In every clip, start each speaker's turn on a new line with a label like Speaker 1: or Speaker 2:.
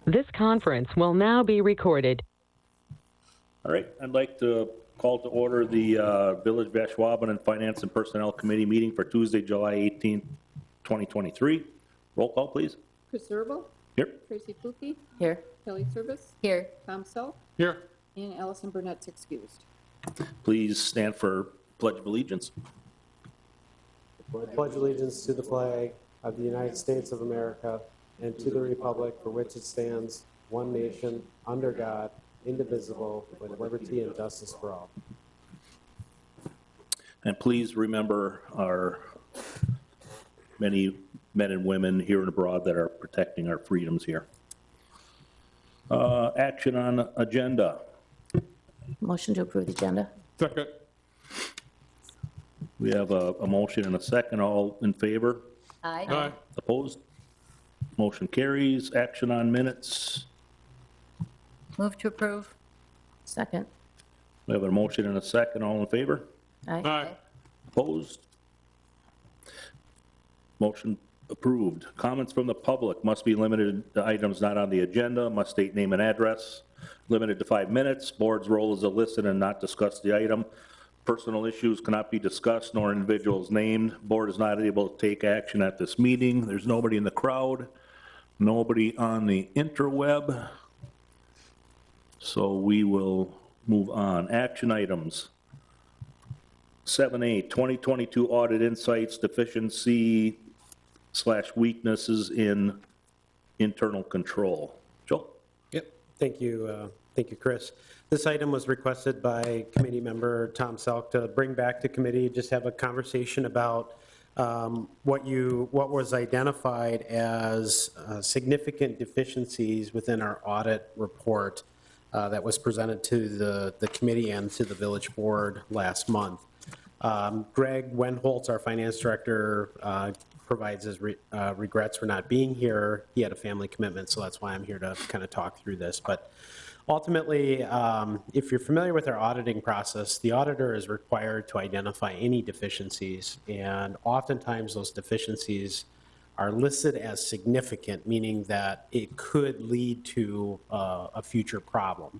Speaker 1: This conference will now be recorded.
Speaker 2: All right, I'd like to call to order the Village of Ashwaubenon Finance and Personnel Committee meeting for Tuesday, July 18th, 2023. Roll call, please.
Speaker 3: Chris Zerbo.
Speaker 2: Here.
Speaker 3: Tracy Fluke.
Speaker 4: Here.
Speaker 3: Kelly Service.
Speaker 4: Here.
Speaker 3: Tom Self.
Speaker 2: Here.
Speaker 3: And Allison Burnett's excused.
Speaker 2: Please stand for Pledge of Allegiance.
Speaker 5: I pledge allegiance to the flag of the United States of America and to the republic for which it stands, one nation, under God, indivisible, with liberty and justice for all.
Speaker 2: And please remember our many men and women here and abroad that are protecting our freedoms here. Action on agenda.
Speaker 4: Motion to approve the agenda.
Speaker 6: Second.
Speaker 2: We have a motion and a second. All in favor?
Speaker 4: Aye.
Speaker 6: Aye.
Speaker 2: Opposed? Motion carries. Action on minutes.
Speaker 4: Move to approve. Second.
Speaker 2: We have a motion and a second. All in favor?
Speaker 4: Aye.
Speaker 6: Aye.
Speaker 2: Opposed? Motion approved. Comments from the public must be limited to items not on the agenda, must state name and address, limited to 5 minutes. Board's role is to listen and not discuss the item. Personal issues cannot be discussed nor individuals named. Board is not able to take action at this meeting. There's nobody in the crowd, nobody on the interweb. So we will move on. Action items. 7A, 2022 Audit Insights Deficiency/Weaknesses in Internal Control. Joel?
Speaker 5: Yep. Thank you, Chris. This item was requested by committee member Tom Selk to bring back to committee, just have a conversation about what was identified as significant deficiencies within our audit report that was presented to the committee and to the village board last month. Greg Wendholtz, our finance director, provides his regrets for not being here. He had a family commitment, so that's why I'm here to kind of talk through this. But ultimately, if you're familiar with our auditing process, the auditor is required to identify any deficiencies, and oftentimes those deficiencies are listed as significant, meaning that it could lead to a future problem.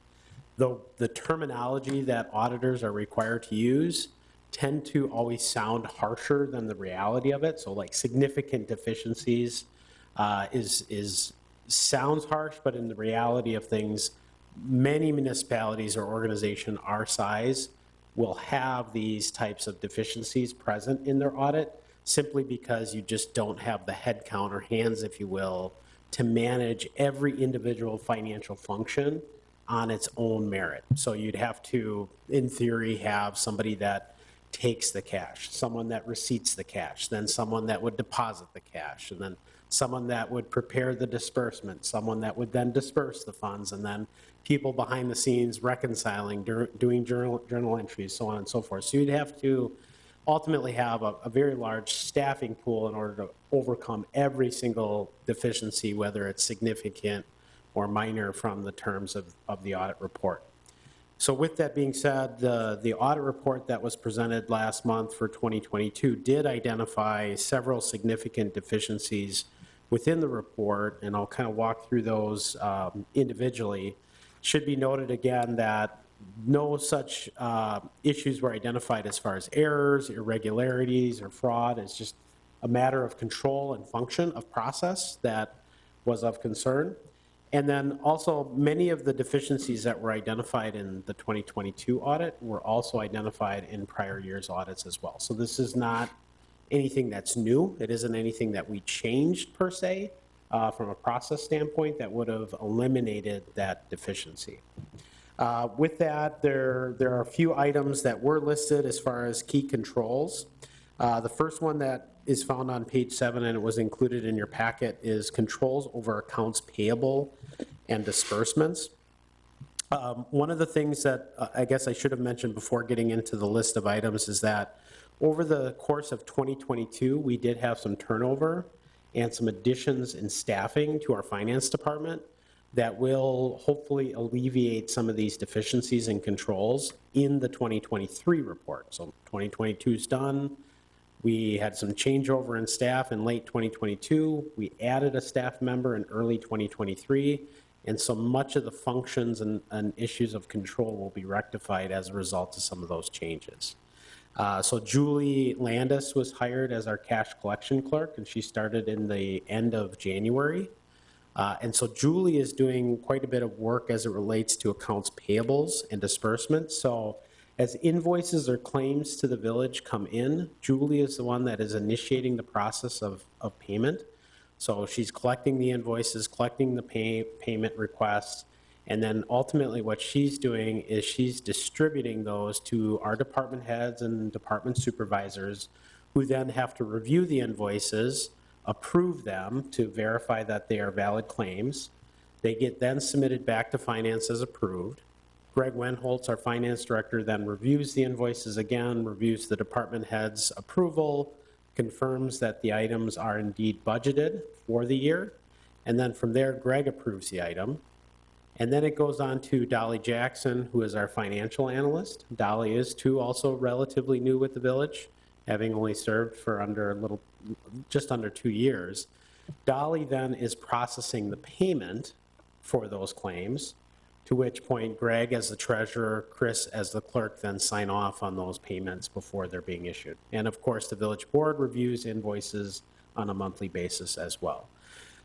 Speaker 5: Though the terminology that auditors are required to use tend to always sound harsher than the reality of it. So like significant deficiencies sounds harsh, but in the reality of things, many municipalities or organization our size will have these types of deficiencies present in their audit simply because you just don't have the head count or hands, if you will, to manage every individual financial function on its own merit. So you'd have to, in theory, have somebody that takes the cash, someone that receipts the cash, then someone that would deposit the cash, and then someone that would prepare the disbursement, someone that would then disperse the funds, and then people behind the scenes reconciling, doing journal entries, so on and so forth. So you'd have to ultimately have a very large staffing pool in order to overcome every single deficiency, whether it's significant or minor from the terms of the audit report. So with that being said, the audit report that was presented last month for 2022 did identify several significant deficiencies within the report, and I'll kind of walk through those individually. Should be noted again that no such issues were identified as far as errors, irregularities, or fraud. It's just a matter of control and function of process that was of concern. And then also many of the deficiencies that were identified in the 2022 audit were also identified in prior year's audits as well. So this is not anything that's new. It isn't anything that we changed per se from a process standpoint that would have eliminated that deficiency. With that, there are a few items that were listed as far as key controls. The first one that is found on page 7, and it was included in your packet, is controls over accounts payable and disbursements. One of the things that I guess I should have mentioned before getting into the list of items is that over the course of 2022, we did have some turnover and some additions in staffing to our finance department that will hopefully alleviate some of these deficiencies and controls in the 2023 report. So 2022 is done. We had some changeover in staff in late 2022. We added a staff member in early 2023. And so much of the functions and issues of control will be rectified as a result of some of those changes. So Julie Landis was hired as our cash collection clerk, and she started in the end of January. And so Julie is doing quite a bit of work as it relates to accounts payables and disbursements. So as invoices or claims to the village come in, Julie is the one that is initiating the process of payment. So she's collecting the invoices, collecting the payment requests, and then ultimately what she's doing is she's distributing those to our department heads and department supervisors, who then have to review the invoices, approve them to verify that they are valid claims. They get then submitted back to finance as approved. Greg Wenholtz, our finance director, then reviews the invoices again, reviews the department head's approval, confirms that the items are indeed budgeted for the year, and then from there, Greg approves the item. And then it goes on to Dolly Jackson, who is our financial analyst. Dolly is too also relatively new with the village, having only served for just under 2 years. Dolly then is processing the payment for those claims, to which point Greg as the treasurer, Chris as the clerk then sign off on those payments before they're being issued. And of course, the village board reviews invoices on a monthly basis as well.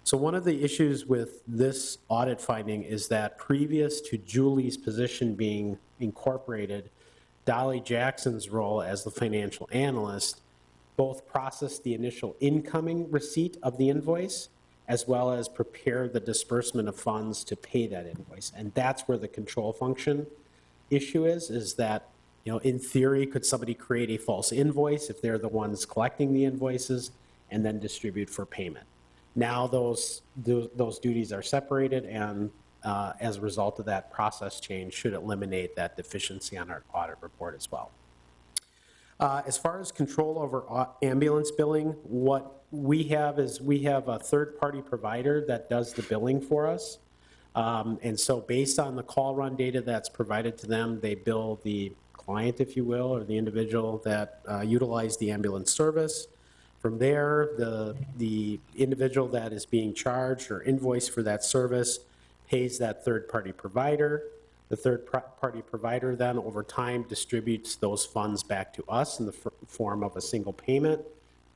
Speaker 5: So one of the issues with this audit finding is that previous to Julie's position being incorporated, Dolly Jackson's role as the financial analyst both processed the initial incoming receipt of the invoice as well as prepare the disbursement of funds to pay that invoice. And that's where the control function issue is that, you know, in theory, could somebody create a false invoice if they're the ones collecting the invoices and then distribute for payment? Now those duties are separated, and as a result of that process change should eliminate that deficiency on our audit report as well. As far as control over ambulance billing, what we have is we have a third-party provider that does the billing for us. And so based on the call run data that's provided to them, they bill the client, if you will, or the individual that utilized the ambulance service. From there, the individual that is being charged or invoiced for that service pays that third-party provider. The third-party provider then, over time, distributes those funds back to us in the form of a single payment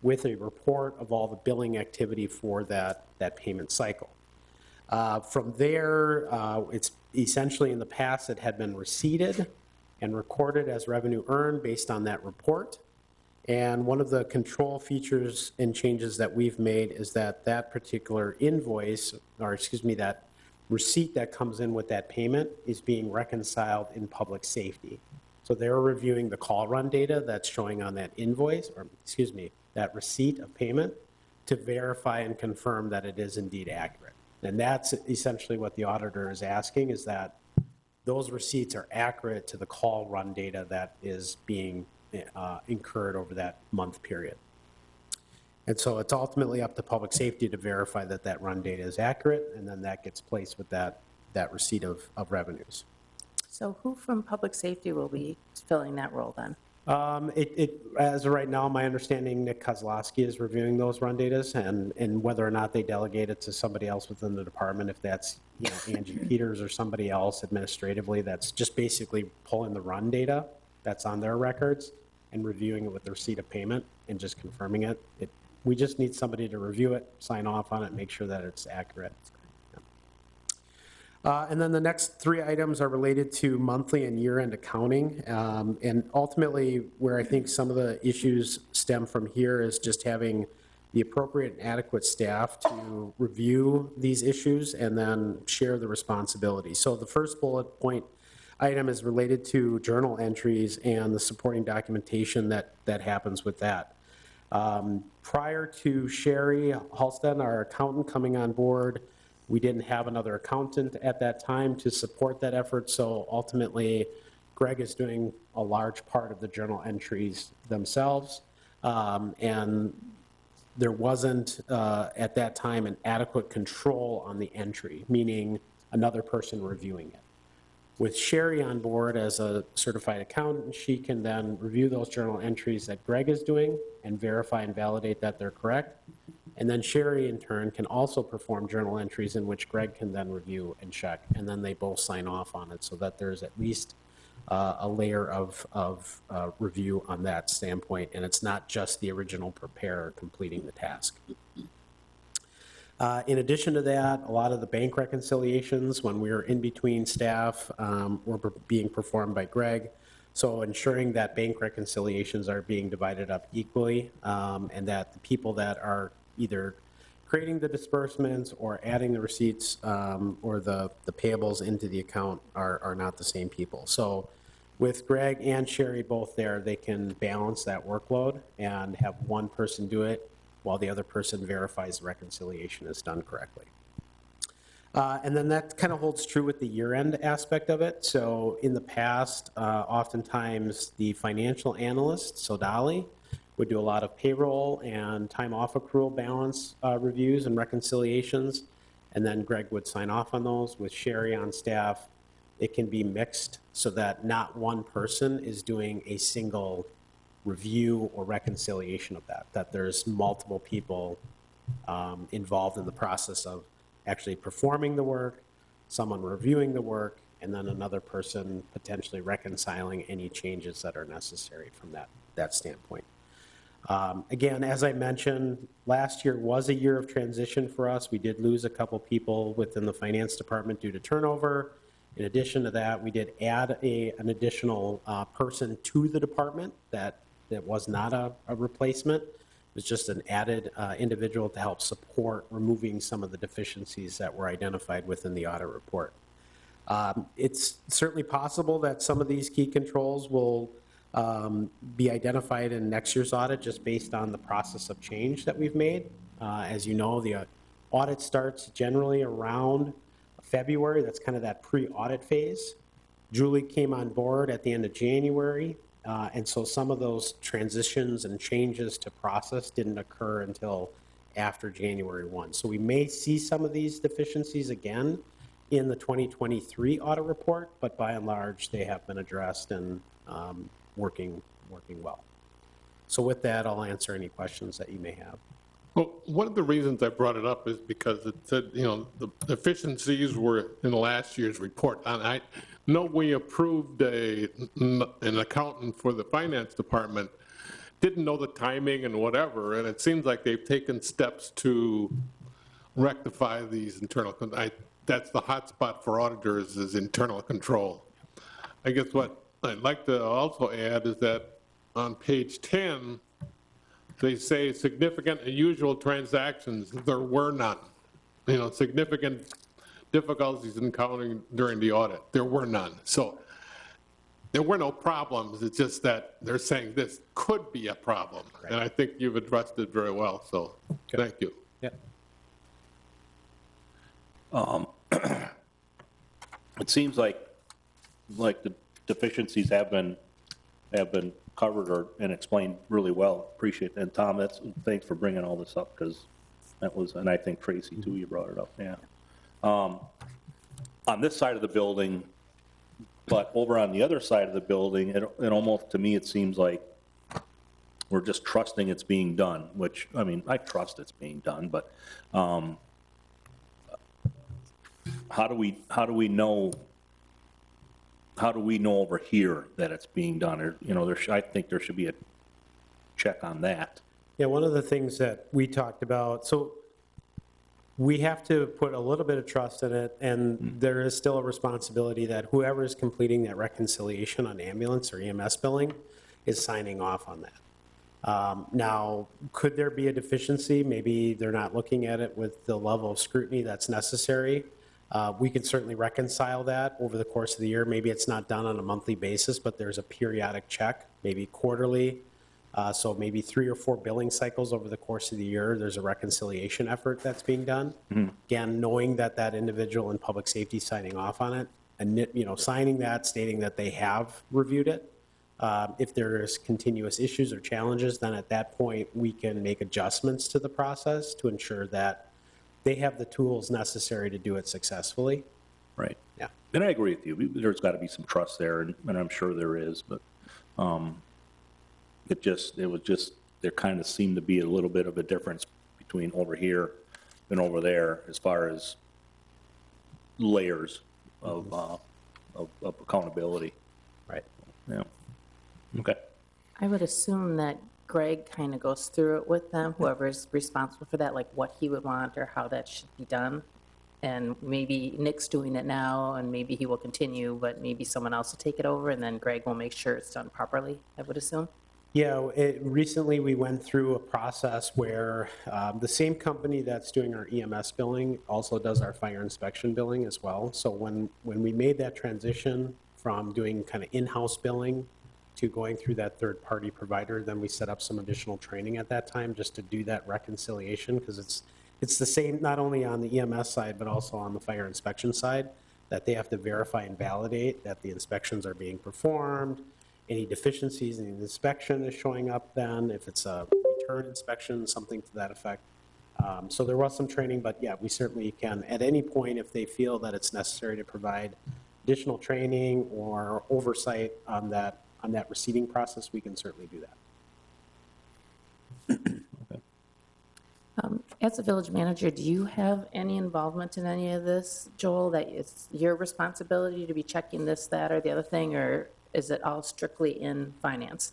Speaker 5: with a report of all the billing activity for that payment cycle. From there, it's essentially in the past it had been receipted and recorded as revenue earned based on that report. And one of the control features and changes that we've made is that that particular invoice, or excuse me, that receipt that comes in with that payment is being reconciled in public safety. So they're reviewing the call run data that's showing on that invoice, or excuse me, that receipt of payment to verify and confirm that it is indeed accurate. And that's essentially what the auditor is asking, is that those receipts are accurate to the call run data that is being incurred over that month period. And so it's ultimately up to public safety to verify that that run data is accurate, and then that gets placed with that receipt of revenues.
Speaker 4: So who from public safety will be filling that role then?
Speaker 5: As of right now, my understanding, Nick Kozlowski is reviewing those run datas, and whether or not they delegate it to somebody else within the department, if that's, you know, Angie Peters or somebody else administratively, that's just basically pulling the run data that's on their records and reviewing it with the receipt of payment and just confirming it. We just need somebody to review it, sign off on it, make sure that it's accurate. And then the next 3 items are related to monthly and year-end accounting. And ultimately, where I think some of the issues stem from here is just having the appropriate and adequate staff to review these issues and then share the responsibility. So the first bullet point item is related to journal entries and the supporting documentation that happens with that. Prior to Sherry Halstead, our accountant, coming on board, we didn't have another accountant at that time to support that effort, so ultimately Greg is doing a large part of the journal entries themselves, and there wasn't at that time an adequate control on the entry, meaning another person reviewing it. With Sherry on board as a certified accountant, she can then review those journal entries that Greg is doing and verify and validate that they're correct. And then Sherry, in turn, can also perform journal entries in which Greg can then review and check, and then they both sign off on it so that there's at least a layer of review on that standpoint, and it's not just the original preparer completing the task. In addition to that, a lot of the bank reconciliations, when we were in between staff, were being performed by Greg. So ensuring that bank reconciliations are being divided up equally, and that the people that are either creating the disbursements or adding the receipts or the payables into the account are not the same people. So with Greg and Sherry both there, they can balance that workload and have one person do it while the other person verifies the reconciliation is done correctly. And then that kind of holds true with the year-end aspect of it. So in the past, oftentimes the financial analyst, so Dolly, would do a lot of payroll and time off accrual balance reviews and reconciliations, and then Greg would sign off on those. With Sherry on staff, it can be mixed so that not one person is doing a single review or reconciliation of that there's multiple people involved in the process of actually performing the work, someone reviewing the work, and then another person potentially reconciling any changes that are necessary from that standpoint. Again, as I mentioned, last year was a year of transition for us. We did lose a couple people within the finance department due to turnover. In addition to that, we did add an additional person to the department that was not a replacement. It was just an added individual to help support removing some of the deficiencies that were identified within the audit report. It's certainly possible that some of these key controls will be identified in next year's audit just based on the process of change that we've made. As you know, the audit starts generally around February. That's kind of that pre-audit phase. Julie came on board at the end of January. And so some of those transitions and changes to process didn't occur until after January 1. So we may see some of these deficiencies again in the 2023 audit report, but by and large, they have been addressed and working well. So with that, I'll answer any questions that you may have.
Speaker 6: Well, one of the reasons I brought it up is because it said, the deficiencies were in last year's report. And I know we approved an accountant for the finance department, didn't know the timing and whatever, and it seems like they've taken steps to rectify these internal, that's the hot spot for auditors is internal control. I guess what I'd like to also add is that on page 10, they say significant unusual transactions, there were none. Significant difficulties encountered during the audit, there were none. So there were no problems, it's just that they're saying this could be a problem. Right. And I think you've addressed it very well, so thank you.
Speaker 5: Yep.
Speaker 2: It seems like the deficiencies have been covered and explained really well. Appreciate it. And Tom, thanks for bringing all this up, because that was, and I think Tracy too, you brought it up, yeah. On this side of the building, but over on the other side of the building, it almost, to me, it seems like we're just trusting it's being done, which, I mean, I trust it's being done, but how do we know over here that it's being done? Or, I think there should be a check on that.
Speaker 5: Yeah, one of the things that we talked about, so we have to put a little bit of trust in it, and there is still a responsibility that whoever is completing that reconciliation on ambulance or EMS billing is signing off on that. Now, could there be a deficiency? Maybe they're not looking at it with the level of scrutiny that's necessary. We can certainly reconcile that over the course of the year. Maybe it's not done on a monthly basis, but there's a periodic check, maybe quarterly. So maybe 3 or 4 billing cycles over the course of the year, there's a reconciliation effort that's being done. Mm-hmm. Again, knowing that individual in public safety signing off on it, and signing that, stating that they have reviewed it. If there's continuous issues or challenges, then at that point we can make adjustments to the process to ensure that they have the tools necessary to do it successfully.
Speaker 2: Right.
Speaker 5: Yeah.
Speaker 2: And I agree with you. There's got to be some trust there, and I'm sure there is, but there kind of seemed to be a little bit of a difference between over here and over there as far as layers of accountability.
Speaker 5: Right.
Speaker 2: Yeah. Okay.
Speaker 4: I would assume that Greg kind of goes through it with them, whoever's responsible for that, like what he would want or how that should be done. And maybe Nick's doing it now, and maybe he will continue, but maybe someone else will take it over, and then Greg will make sure it's done properly, I would assume.
Speaker 5: Yeah, recently we went through a process where the same company that's doing our EMS billing also does our fire inspection billing as well. So when we made that transition from doing kind of in-house billing to going through that third-party provider, then we set up some additional training at that time just to do that reconciliation, because it's the same not only on the EMS side, but also on the fire inspection side, that they have to verify and validate that the inspections are being performed, any deficiencies in the inspection is showing up then, if it's a return inspection, something to that effect. So there was some training, but yeah, we certainly can, at any point, if they feel that it's necessary to provide additional training or oversight on that receiving process, we can certainly do that.
Speaker 4: As a village manager, do you have any involvement in any of this, Joel, that it's your responsibility to be checking this, that, or the other thing, or is it all strictly in finance?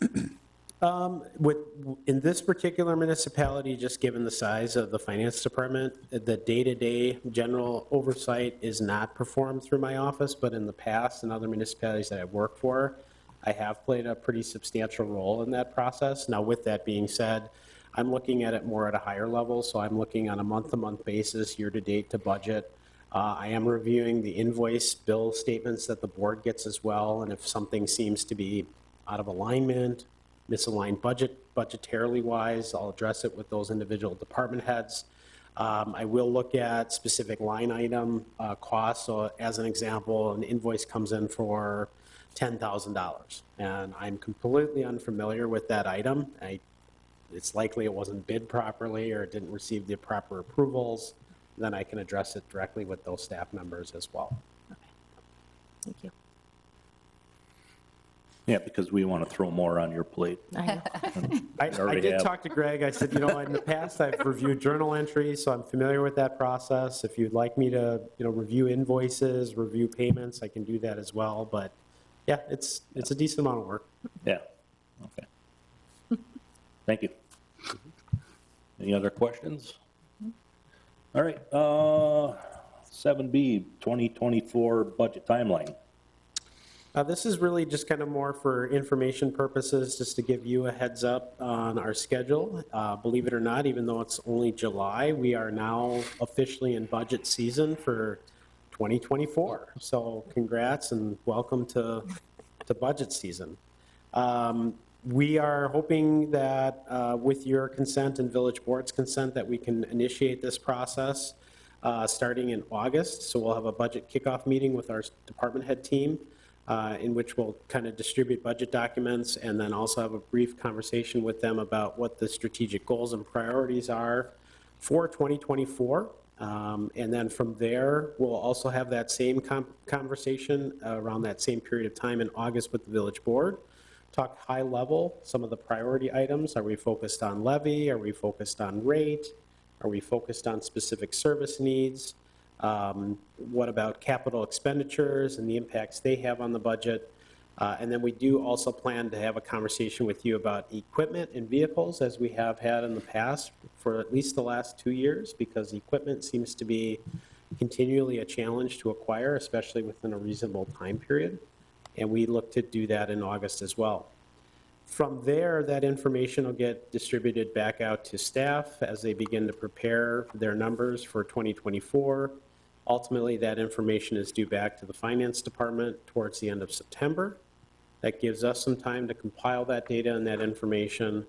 Speaker 5: In this particular municipality, just given the size of the finance department, the day-to-day general oversight is not performed through my office, but in the past, in other municipalities that I've worked for, I have played a pretty substantial role in that process. Now, with that being said, I'm looking at it more at a higher level, so I'm looking on a month-to-month basis, year-to-date to budget. I am reviewing the invoice bill statements that the board gets as well, and if something seems to be out of alignment, misaligned budgetarily wise, I'll address it with those individual department heads. I will look at specific line item costs. So as an example, an invoice comes in for $10,000, and I'm completely unfamiliar with that item. It's likely it wasn't bid properly or it didn't receive the proper approvals. Then I can address it directly with those staff members as well.
Speaker 4: Okay. Thank you.
Speaker 2: Yeah, because we want to throw more on your plate.
Speaker 4: I know.
Speaker 5: I
Speaker 2: already
Speaker 5: did
Speaker 2: have.
Speaker 5: talk to Greg. I said, in the past, I've reviewed journal entries, so I'm familiar with that process. If you'd like me to, review invoices, review payments, I can do that as well. But yeah, it's a decent amount of work.
Speaker 2: Yeah, okay. Thank you. Any other questions? All right, 7B, 2024 budget timeline.
Speaker 5: This is really just kind of more for information purposes, just to give you a heads up on our schedule. Believe it or not, even though it's only July, we are now officially in budget season for 2024. So congrats and welcome to budget season. We are hoping that with your consent and village board's consent that we can initiate this process starting in August. So we'll have a budget kickoff meeting with our department head team in which we'll kind of distribute budget documents and then also have a brief conversation with them about what the strategic goals and priorities are for 2024. And then from there, we'll also have that same conversation around that same period of time in August with the village board. Talk high level, some of the priority items. Are we focused on levy? Are we focused on rate? Are we focused on specific service needs? What about capital expenditures and the impacts they have on the budget? And then we do also plan to have a conversation with you about equipment and vehicles, as we have had in the past for at least the last 2 years, because equipment seems to be continually a challenge to acquire, especially within a reasonable time period. And we look to do that in August as well. From there, that information will get distributed back out to staff as they begin to prepare their numbers for 2024. Ultimately, that information is due back to the finance department towards the end of September. That gives us some time to compile that data and that information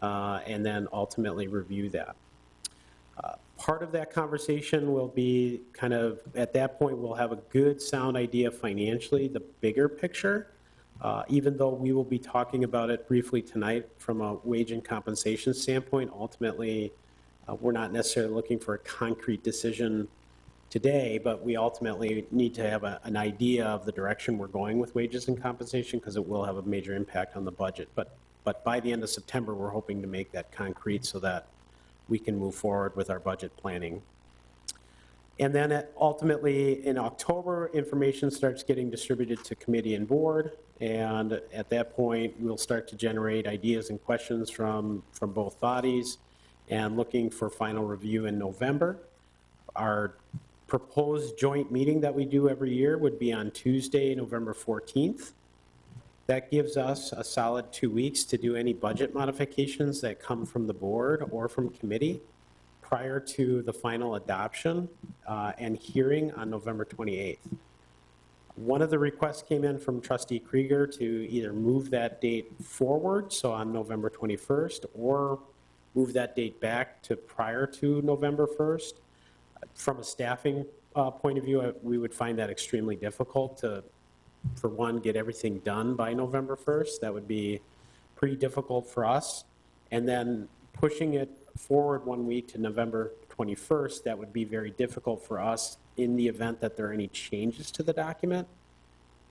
Speaker 5: and then ultimately review that. Part of that conversation will be kind of, at that point, we'll have a good sound idea financially, the bigger picture, even though we will be talking about it briefly tonight from a wage and compensation standpoint. Ultimately, we're not necessarily looking for a concrete decision today, but we ultimately need to have an idea of the direction we're going with wages and compensation, because it will have a major impact on the budget. But by the end of September, we're hoping to make that concrete so that we can move forward with our budget planning. And then ultimately, in October, information starts getting distributed to committee and board, and at that point, we'll start to generate ideas and questions from both bodies, and looking for final review in November. Our proposed joint meeting that we do every year would be on Tuesday, November 14th. That gives us a solid 2 weeks to do any budget modifications that come from the board or from committee prior to the final adoption and hearing on November 28th. One of the requests came in from Trustee Krieger to either move that date forward, so on November 21st, or move that date back to prior to November 1st. From a staffing point of view, we would find that extremely difficult to, for one, get everything done by November 1st. That would be pretty difficult for us. And then pushing it forward 1 week to November 21st, that would be very difficult for us in the event that there are any changes to the document.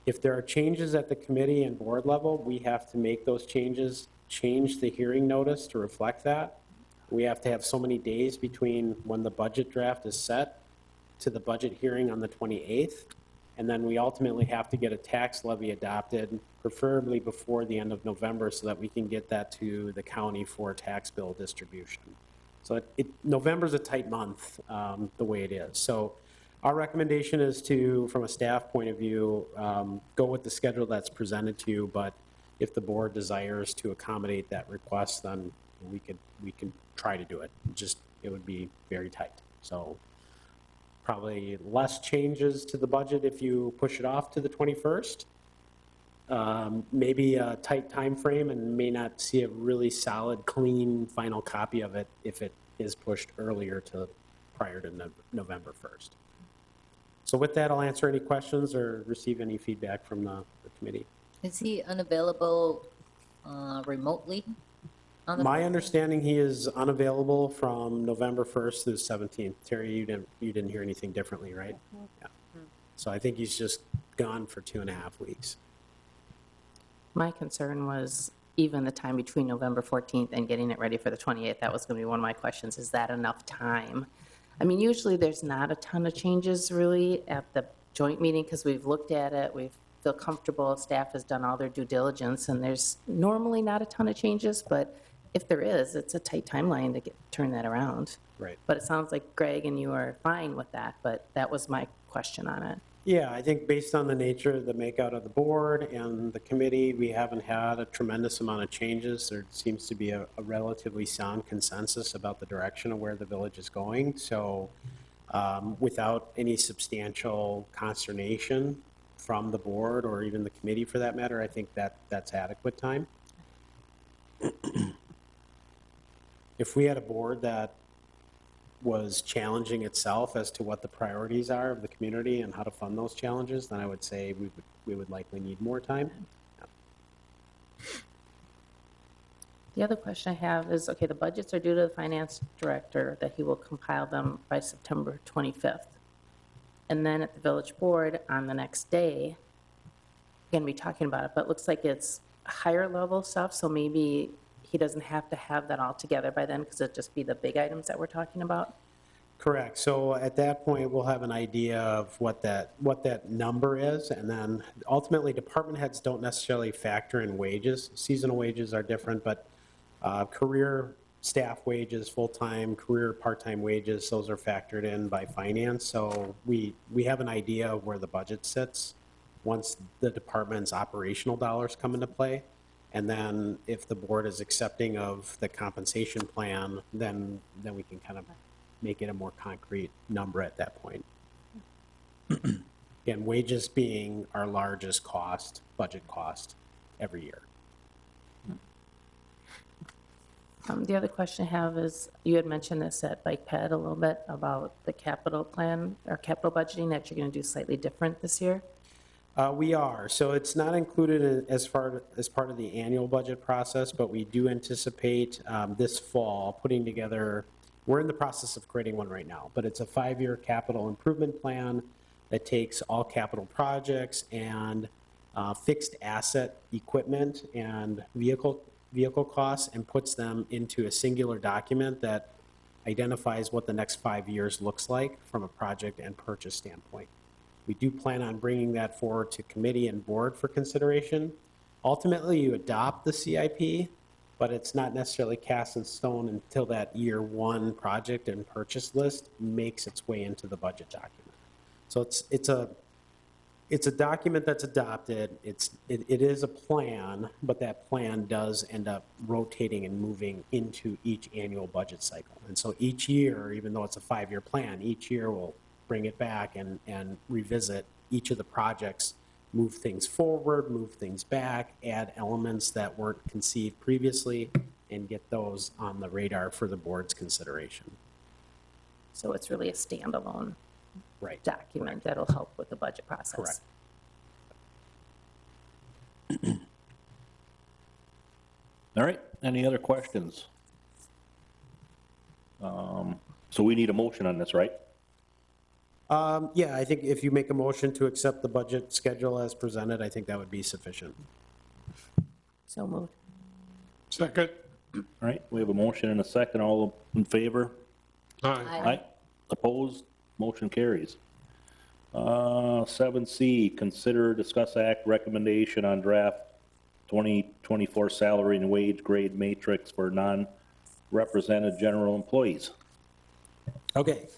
Speaker 5: If there are changes at the committee and board level, we have to make those changes, change the hearing notice to reflect that. We have to have so many days between when the budget draft is set to the budget hearing on the 28th. And then we ultimately have to get a tax levy adopted, preferably before the end of November, so that we can get that to the county for tax bill distribution. So November's a tight month, the way it is. So our recommendation is to, from a staff point of view, go with the schedule that's presented to you, but if the board desires to accommodate that request, then we can try to do it. It would be very tight. So probably less changes to the budget if you push it off to the 21st. Maybe a tight time frame, and may not see a really solid, clean final copy of it if it is pushed earlier to prior to November 1st. So with that, I'll answer any questions or receive any feedback from the committee.
Speaker 7: Is he unavailable remotely?
Speaker 5: My understanding, he is unavailable from November 1st through the 17th. Terry, you didn't hear anything differently, right? Yeah. So I think he's just gone for 2.5 weeks.
Speaker 4: My concern was even the time between November 14th and getting it ready for the 28th. That was going to be one of my questions. Is that enough time? I mean, usually there's not a ton of changes really at the joint meeting because we've looked at it, we feel comfortable, staff has done all their due diligence, and there's normally not a ton of changes, but if there is, it's a tight timeline to turn that around.
Speaker 5: Right.
Speaker 4: But it sounds like Greg and you are fine with that, but that was my question on it.
Speaker 5: Yeah, I think based on the nature of the makeout of the board and the committee, we haven't had a tremendous amount of changes. There seems to be a relatively sound consensus about the direction of where the village is going. So without any substantial consternation from the board or even the committee for that matter, I think that's adequate time. If we had a board that was challenging itself as to what the priorities are of the community and how to fund those challenges, then I would say we would likely need more time. Yeah.
Speaker 4: The other question I have is, okay, the budgets are due to the finance director, that he will compile them by September 25th. And then at the village board on the next day, going to be talking about it, but it looks like it's higher level stuff, so maybe he doesn't have to have that all together by then because it'll just be the big items that we're talking about?
Speaker 5: Correct. So at that point, we'll have an idea of what that number is, and then ultimately, department heads don't necessarily factor in wages. Seasonal wages are different, but career staff wages, full-time, career part-time wages, those are factored in by finance. So we have an idea of where the budget sits once the department's operational dollars come into play. And then if the board is accepting of the compensation plan, then we can kind of make it a more concrete number at that point. Again, wages being our largest cost, budget cost every year.
Speaker 4: The other question I have is, you had mentioned this at Bike Ped a little bit about the capital plan or capital budgeting that you're going to do slightly different this year.
Speaker 5: We are. So it's not included as part of the annual budget process, but we do anticipate this fall putting together We're in the process of creating one right now, but it's a 5-year capital improvement plan that takes all capital projects and fixed asset equipment and vehicle costs and puts them into a singular document that identifies what the next 5 years looks like from a project and purchase standpoint. We do plan on bringing that forward to committee and board for consideration. Ultimately, you adopt the CIP, but it's not necessarily cast in stone until that year one project and purchase list makes its way into the budget document. So it's a document that's adopted. It is a plan, but that plan does end up rotating and moving into each annual budget cycle. And so each year, even though it's a 5-year plan, each year we'll bring it back and revisit each of the projects, move things forward, move things back, add elements that weren't conceived previously, and get those on the radar for the board's consideration.
Speaker 4: So it's really a standalone
Speaker 5: Right.
Speaker 4: document that'll help with the budget process.
Speaker 5: Correct.
Speaker 2: All right, any other questions? So we need a motion on this, right?
Speaker 5: Yeah, I think if you make a motion to accept the budget schedule as presented, I think that would be sufficient.
Speaker 4: So moved.
Speaker 6: Second.
Speaker 2: All right, we have a motion and a second. All in favor?
Speaker 6: Aye.
Speaker 2: Aye. Opposed? Motion carries. 7C, consider, discuss, act, recommendation on draft 2024 salary and wage grade matrix for non-represented general employees.
Speaker 5: Okay,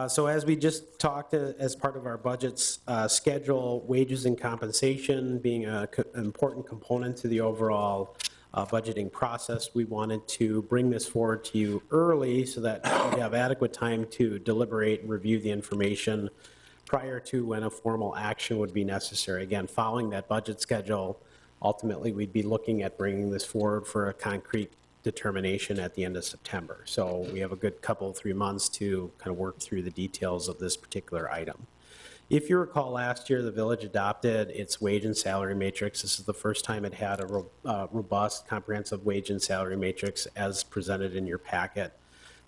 Speaker 5: so as we just talked as part of our budget's schedule, wages and compensation being an important component to the overall budgeting process, we wanted to bring this forward to you early so that you have adequate time to deliberate and review the information prior to when a formal action would be necessary. Again, following that budget schedule, ultimately we'd be looking at bringing this forward for a concrete determination at the end of September. So we have a good couple, 3 months to kind of work through the details of this particular item. If you recall, last year, the village adopted its wage and salary matrix. This is the first time it had a robust, comprehensive wage and salary matrix as presented in your packet.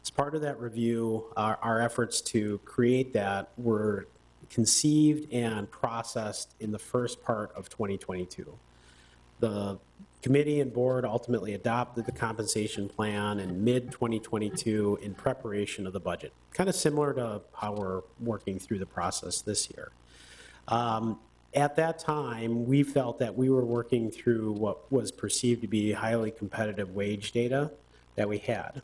Speaker 5: As part of that review, our efforts to create that were conceived and processed in the first part of 2022. The committee and board ultimately adopted the compensation plan in mid-2022 in preparation of the budget, kind of similar to how we're working through the process this year. At that time, we felt that we were working through what was perceived to be highly competitive wage data that we had.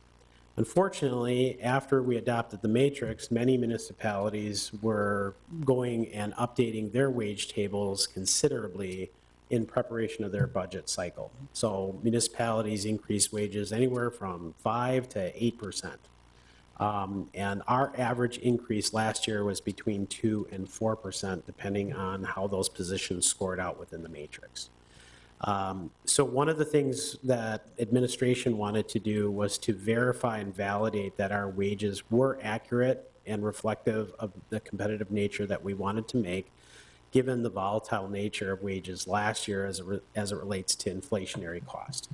Speaker 5: Unfortunately, after we adopted the matrix, many municipalities were going and updating their wage tables considerably in preparation of their budget cycle. So municipalities increased wages anywhere from 5 to 8%. And our average increase last year was between 2 and 4%, depending on how those positions scored out within the matrix. So one of the things that administration wanted to do was to verify and validate that our wages were accurate and reflective of the competitive nature that we wanted to make, given the volatile nature of wages last year as it relates to inflationary cost.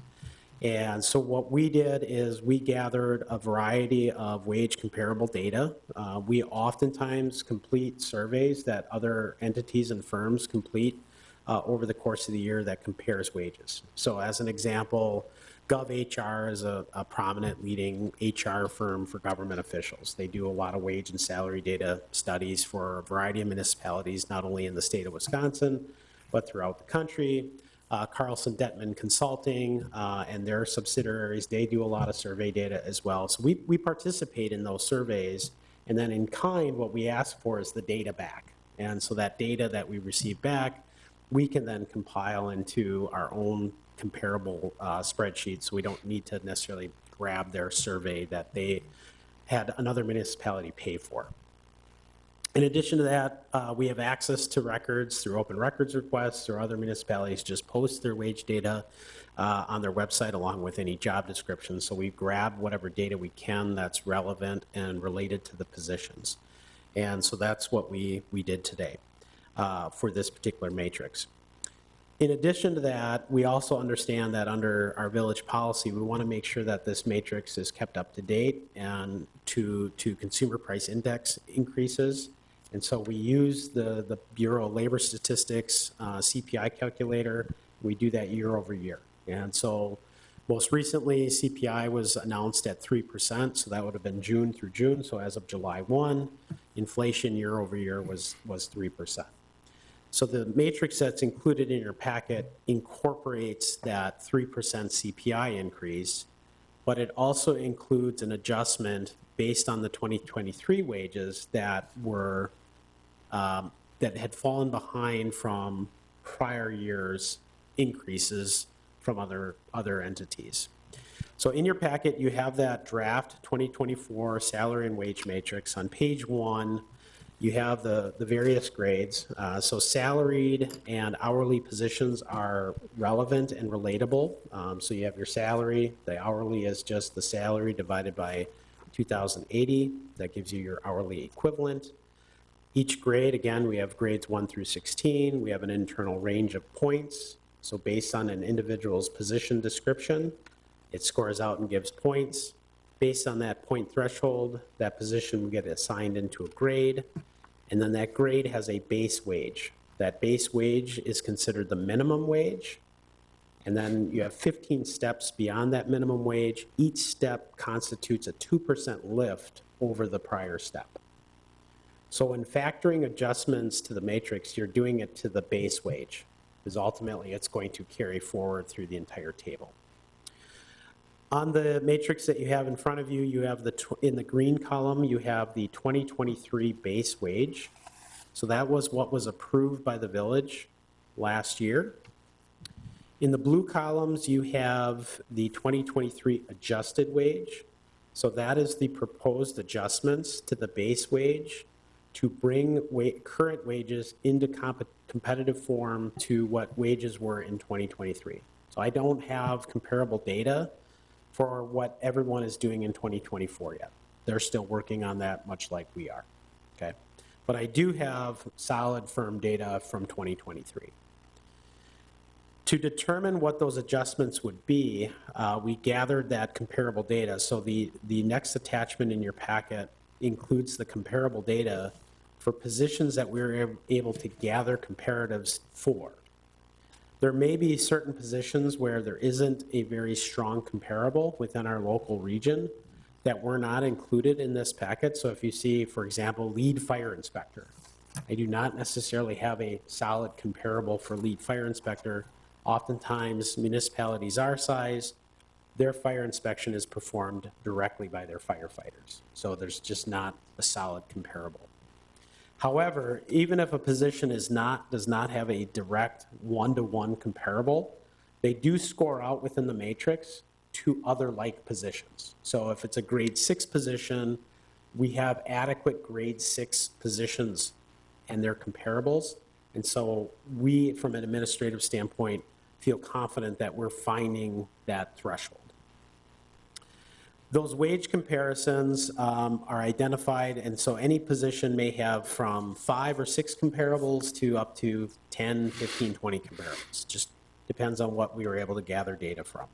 Speaker 5: And so what we did is we gathered a variety of wage comparable data. We oftentimes complete surveys that other entities and firms complete over the course of the year that compares wages. So as an example, GovHR is a prominent leading HR firm for government officials. They do a lot of wage and salary data studies for a variety of municipalities, not only in the state of Wisconsin, but throughout the country. Carlson Detman Consulting and their subsidiaries, they do a lot of survey data as well. So we participate in those surveys, and then in kind, what we ask for is the data back. And so that data that we receive back, we can then compile into our own comparable spreadsheet, so we don't need to necessarily grab their survey that they had another municipality pay for. In addition to that, we have access to records through open records requests, or other municipalities just post their wage data on their website along with any job description. So we grab whatever data we can that's relevant and related to the positions. And so that's what we did today for this particular matrix. In addition to that, we also understand that under our village policy, we want to make sure that this matrix is kept up to date and to consumer price index increases. And so we use the Bureau of Labor Statistics CPI calculator. We do that year over year. And so most recently, CPI was announced at 3%, so that would have been June through June. So as of July 1, inflation year over year was 3%. So the matrix that's included in your packet incorporates that 3% CPI increase, but it also includes an adjustment based on the 2023 wages that were that had fallen behind from prior years' increases from other entities. So in your packet, you have that draft 2024 salary and wage matrix. On page 1, you have the various grades. So salaried and hourly positions are relevant and relatable. So you have your salary. The hourly is just the salary divided by 2,080. That gives you your hourly equivalent. Each grade, again, we have grades 1 through 16. We have an internal range of points. So based on an individual's position description, it scores out and gives points. Based on that point threshold, that position will get assigned into a grade, and then that grade has a base wage. That base wage is considered the minimum wage, and then you have 15 steps beyond that minimum wage. Each step constitutes a 2% lift over the prior step. So when factoring adjustments to the matrix, you're doing it to the base wage, because ultimately it's going to carry forward through the entire table. On the matrix that you have in front of you, you have in the green column, you have the 2023 base wage. So that was what was approved by the village last year. In the blue columns, you have the 2023 adjusted wage. So that is the proposed adjustments to the base wage to bring current wages into competitive form to what wages were in 2023. So I don't have comparable data for what everyone is doing in 2024 yet. They're still working on that, much like we are, okay? But I do have solid, firm data from 2023. To determine what those adjustments would be, we gathered that comparable data. So the next attachment in your packet includes the comparable data for positions that we were able to gather comparatives for. There may be certain positions where there isn't a very strong comparable within our local region that were not included in this packet. So if you see, for example, lead fire inspector, I do not necessarily have a solid comparable for lead fire inspector. Oftentimes, municipalities our size, their fire inspection is performed directly by their firefighters. So there's just not a solid comparable. However, even if a position does not have a direct one-to-one comparable, they do score out within the matrix to other like positions. So if it's a grade 6 position, we have adequate grade 6 positions and their comparables. And so we, from an administrative standpoint, feel confident that we're finding that threshold. Those wage comparisons are identified, and so any position may have from 5 or 6 comparables to up to 10, 15, 20 comparables. Just depends on what we were able to gather data from.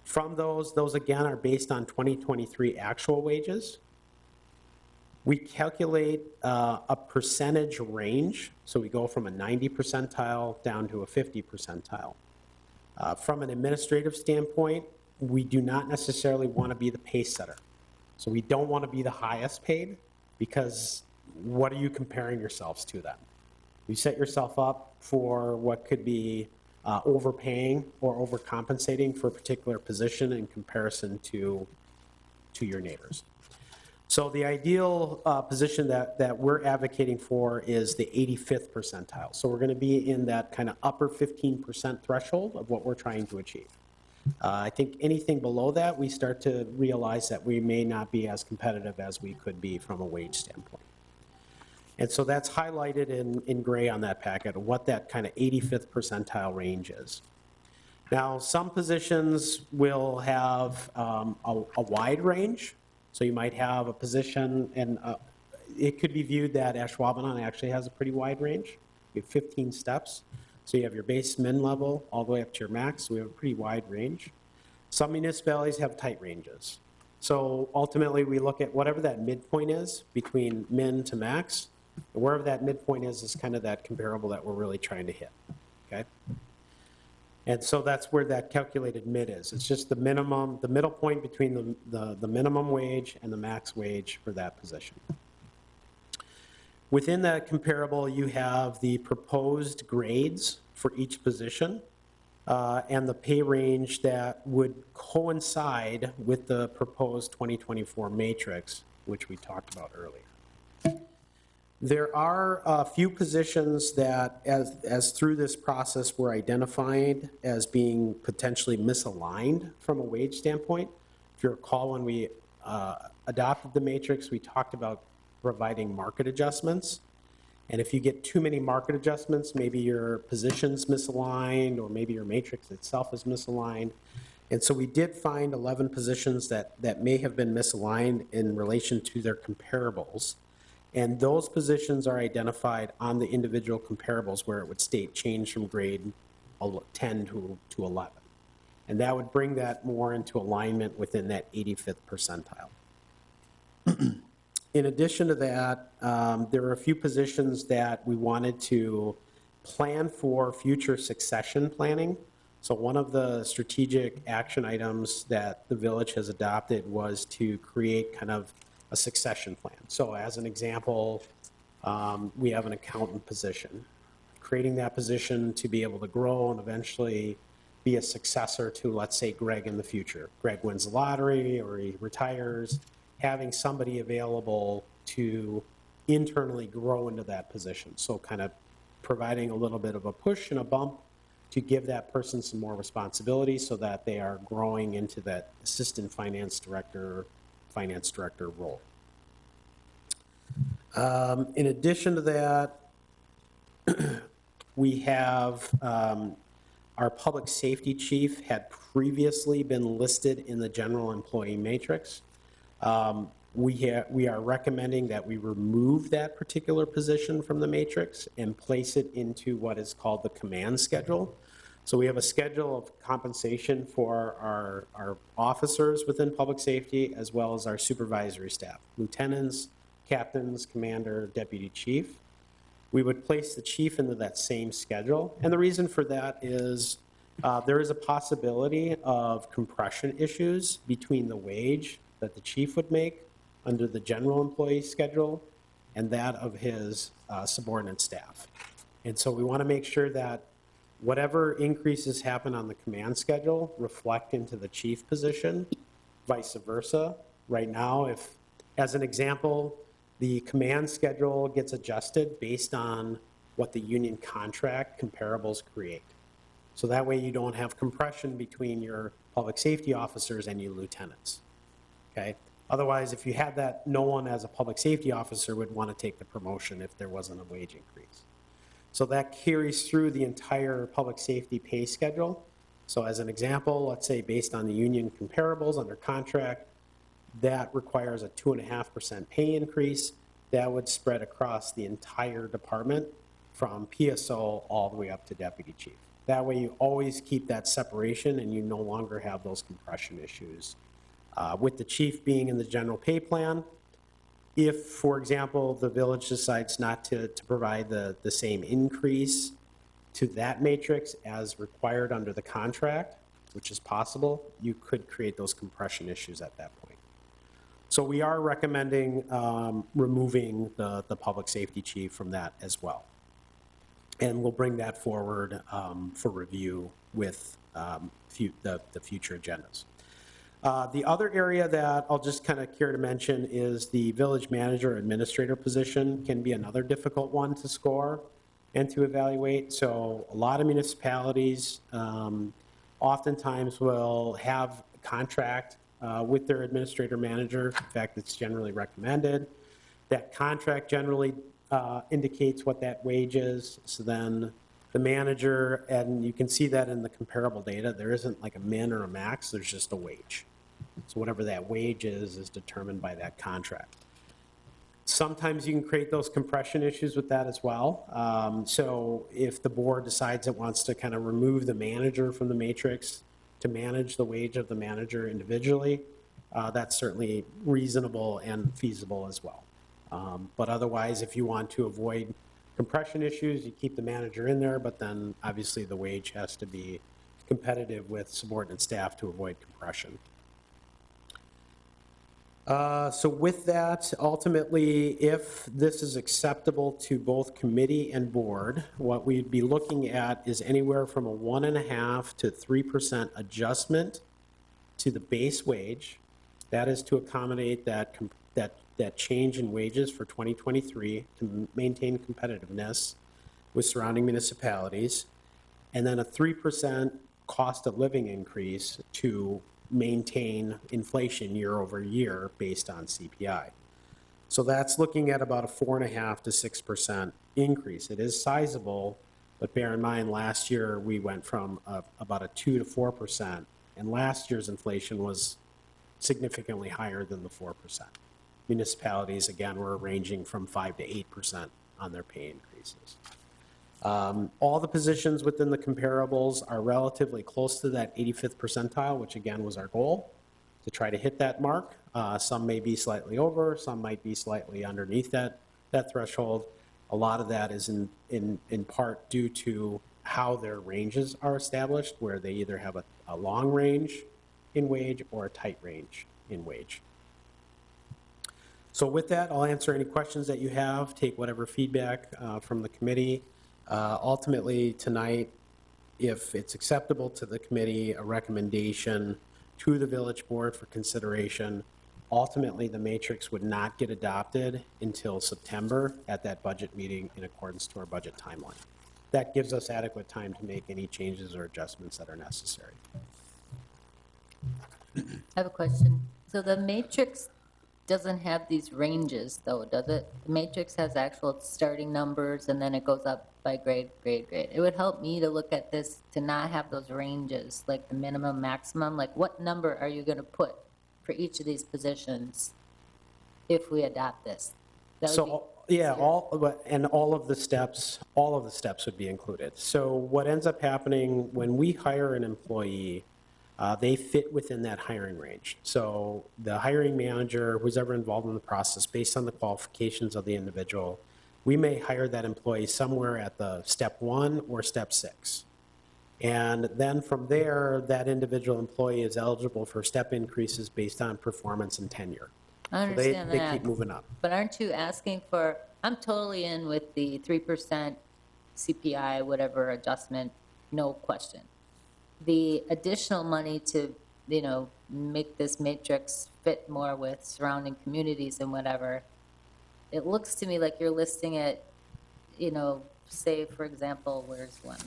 Speaker 5: From those again are based on 2023 actual wages. We calculate a percentage range, so we go from a 90 percentile down to a 50 percentile. From an administrative standpoint, we do not necessarily want to be the pace setter. So we don't want to be the highest paid, because what are you comparing yourselves to then? You set yourself up for what could be overpaying or overcompensating for a particular position in comparison to your neighbors. So the ideal position that we're advocating for is the 85th percentile. So we're going to be in that kind of upper 15% threshold of what we're trying to achieve. I think anything below that, we start to realize that we may not be as competitive as we could be from a wage standpoint. And so that's highlighted in gray on that packet, what that kind of 85th percentile range is. Now, some positions will have a wide range. So you might have a position, and it could be viewed that Ashwaubenon actually has a pretty wide range. We have 15 steps. So you have your base min level all the way up to your max. So we have a pretty wide range. Some municipalities have tight ranges. So ultimately, we look at whatever that midpoint is between min to max. And wherever that midpoint is kind of that comparable that we're really trying to hit, okay? And so that's where that calculated mid is. It's just the minimum, the middle point between the minimum wage and the max wage for that position. Within that comparable, you have the proposed grades for each position and the pay range that would coincide with the proposed 2024 matrix, which we talked about earlier. There are a few positions that, as through this process, were identified as being potentially misaligned from a wage standpoint. If you recall, when we adopted the matrix, we talked about providing market adjustments. And if you get too many market adjustments, maybe your position's misaligned, or maybe your matrix itself is misaligned. And so we did find 11 positions that may have been misaligned in relation to their comparables. And those positions are identified on the individual comparables where it would state change from grade 10 to 11. And that would bring that more into alignment within that 85th percentile. In addition to that, there are a few positions that we wanted to plan for future succession planning. So one of the strategic action items that the village has adopted was to create kind of a succession plan. So as an example, we have an accountant position. Creating that position to be able to grow and eventually be a successor to, let's say, Greg in the future. Greg wins the lottery or he retires, having somebody available to internally grow into that position. So kind of providing a little bit of a push and a bump to give that person some more responsibility so that they are growing into that assistant finance director role. In addition to that, we have our public safety chief had previously been listed in the general employee matrix. We are recommending that we remove that particular position from the matrix and place it into what is called the command schedule. So we have a schedule of compensation for our officers within public safety as well as our supervisory staff, lieutenants, captains, commander, deputy chief. We would place the chief into that same schedule. And the reason for that is there is a possibility of compression issues between the wage that the chief would make under the general employee schedule and that of his subordinate staff. And so we want to make sure that whatever increases happen on the command schedule reflect into the chief position, vice versa. Right now, if, as an example, the command schedule gets adjusted based on what the union contract comparables create. So that way you don't have compression between your public safety officers and your lieutenants, okay? Otherwise, if you had that, no one as a public safety officer would want to take the promotion if there wasn't a wage increase. So that carries through the entire public safety pay schedule. So as an example, let's say based on the union comparables under contract, that requires a 2.5% pay increase. That would spread across the entire department from PSO all the way up to deputy chief. That way you always keep that separation and you no longer have those compression issues. With the chief being in the general pay plan, if, for example, the village decides not to provide the same increase to that matrix as required under the contract, which is possible, you could create those compression issues at that point. So we are recommending removing the public safety chief from that as well. And we'll bring that forward for review with the future agendas. The other area that I'll just kind of care to mention is the village manager administrator position can be another difficult one to score and to evaluate. So a lot of municipalities oftentimes will have a contract with their administrator manager. In fact, it's generally recommended. That contract generally indicates what that wage is. So then the manager, and you can see that in the comparable data, there isn't like a min or a max, there's just a wage. So whatever that wage is determined by that contract. Sometimes you can create those compression issues with that as well. So if the board decides it wants to kind of remove the manager from the matrix to manage the wage of the manager individually, that's certainly reasonable and feasible as well. But otherwise, if you want to avoid compression issues, you keep the manager in there, but then obviously the wage has to be competitive with subordinate staff to avoid compression. So with that, ultimately, if this is acceptable to both committee and board, what we'd be looking at is anywhere from a 1.5% to 3% adjustment to the base wage. That is to accommodate that change in wages for 2023 to maintain competitiveness with surrounding municipalities, and then a 3% cost of living increase to maintain inflation year over year based on CPI. So that's looking at about a 4.5% to 6% increase. It is sizable, but bear in mind last year we went from about a 2 to 4%, and last year's inflation was significantly higher than the 4%. Municipalities, again, were ranging from 5 to 8% on their pay increases. All the positions within the comparables are relatively close to that 85th percentile, which again was our goal, to try to hit that mark. Some may be slightly over, some might be slightly underneath that threshold. A lot of that is in part due to how their ranges are established, where they either have a long range in wage or a tight range in wage. So with that, I'll answer any questions that you have, take whatever feedback from the committee. Ultimately, tonight, if it's acceptable to the committee, a recommendation to the village board for consideration. Ultimately, the matrix would not get adopted until September at that budget meeting in accordance to our budget timeline. That gives us adequate time to make any changes or adjustments that are necessary.
Speaker 7: I have a question. So the matrix doesn't have these ranges, though, does it? The matrix has actual starting numbers, and then it goes up by grade. It would help me to look at this, to not have those ranges, like the minimum, maximum. Like, what number are you going to put for each of these positions if we adopt this?
Speaker 5: So, yeah, all of the steps would be included. So what ends up happening when we hire an employee, they fit within that hiring range. So the hiring manager, who's ever involved in the process, based on the qualifications of the individual, we may hire that employee somewhere at the step 1 or step 6. And then from there, that individual employee is eligible for step increases based on performance and tenure.
Speaker 7: I understand
Speaker 5: They
Speaker 7: that.
Speaker 5: keep moving up.
Speaker 7: But aren't you asking for, I'm totally in with the 3% CPI, whatever adjustment, no question. The additional money to, make this matrix fit more with surrounding communities and whatever, it looks to me like you're listing it, say, for example, where's one?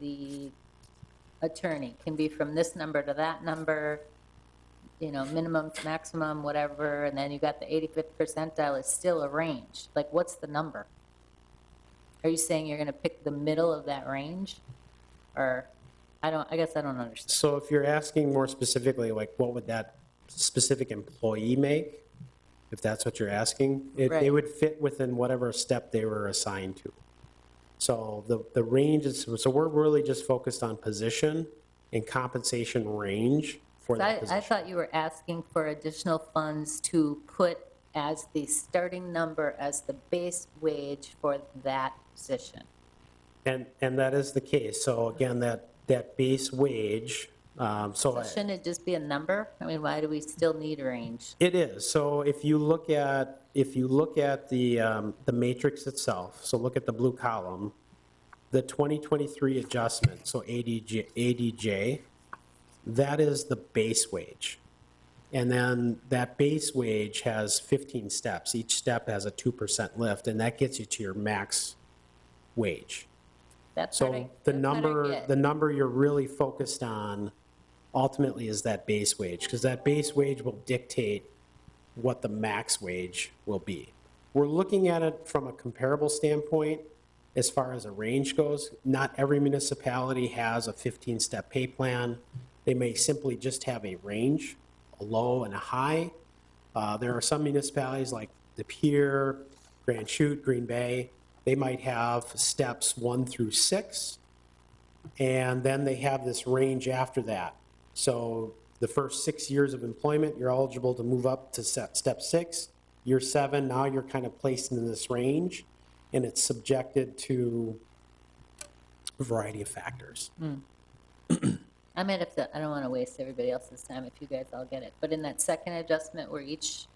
Speaker 7: The attorney can be from this number to that number, minimum, maximum, whatever, and then you got the 85th percentile is still a range. Like, what's the number? Are you saying you're gonna pick the middle of that range? Or, I guess I don't understand.
Speaker 5: So if you're asking more specifically, like what would that specific employee make, if that's what you're asking, they
Speaker 7: Right.
Speaker 5: would fit within whatever step they were assigned to. So the range is, so we're really just focused on position and compensation range for that position.
Speaker 7: I thought you were asking for additional funds to put as the starting number as the base wage for that position.
Speaker 5: And that is the case. So again, that base wage,
Speaker 7: So shouldn't it just be a number? I mean, why do we still need a range?
Speaker 5: it is. So if you look at the matrix itself, so look at the blue column, the 2023 adjustment, so ADJ, that is the base wage. And then that base wage has 15 steps. Each step has a 2% lift, and that gets you to your max wage.
Speaker 7: That's what
Speaker 5: So the number you're really focused on ultimately is that base wage, because that base wage will dictate what the max wage will be. We're looking at it from a comparable standpoint as far as a range goes. Not every municipality has a 15-step pay plan. They may simply just have a range, a low and a high. There are some municipalities like the Pier, Grand Chute, Green Bay, they might have steps 1 through 6, and then they have this range after that. So the first 6 years of employment, you're eligible to move up to step 6. Year 7, now you're kind of placed in this range, and it's subjected to a variety of factors.
Speaker 7: I might have to, I don't want to waste everybody else's time if you guys all get it, but in that second adjustment where each